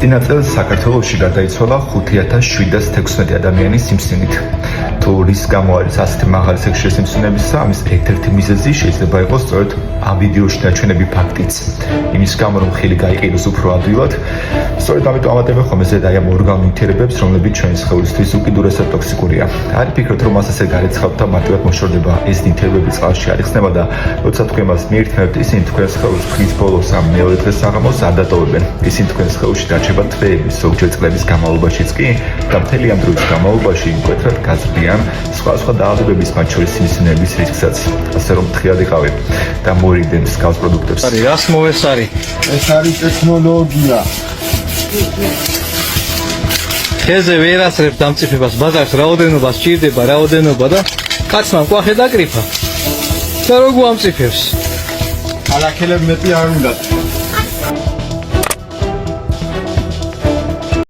წინა წელს საქართველოში გარდაიცვალა 5716 ადამიანის სიმსივნით. თუ რის გამო არის ასეთი მაღალი სექშუალური სიმსივნებისა, ამის ერთ-ერთი მიზეზი შეიძლება იყოს სწორედ ამ ვიდეოში ნაჩვენები ფაქტიც. იმის გამო, რომ ხილი გაიყიდოს უფრო ადვილად, სწორედ ამიტომ ამატებენ ხოლმე ზედ აი ამ ორგანულ ნივთიერებებს, რომლებიც ჩვენი სხეულისთვის უკიდურესად ტოქსიკურია. არ ფიქრობთ, რომ მას ასე გარეცხავთ და მარტივად მოშორდება ეს ნივთიერებები წყალში არ იხსნება და როცა თქვენ მას მიირთმევთ, ისინი თქვენ სხეულს ხის ბოლოს ამ მეორე დღეს საღამოს არ დატოვებენ. ისინი თქვენ სხეულში დაჩება თვეების, ზოგჯერ წლების განმავლობაშიც კი და მთელი ამ დროის განმავლობაში მკვეთრად გაზრდიან სხვა დაავადებების, მათ შორის სიმსივნეების რისკსაც. ასე რომ თხიად იყავით და მოერიდეთ მსგავს პროდუქტებს. არის რას მოვესარი? ეს არის ტექნოლოგია. ხეზე ვერ ასრებ დამწიფებას, ბაზარს რაოდენობა სჭირდება, რაოდენობა და კაცმა მკვახე დაკრიფა. და როგორ ამწიფებს? ალაქელებ მეტი არ უნდათ.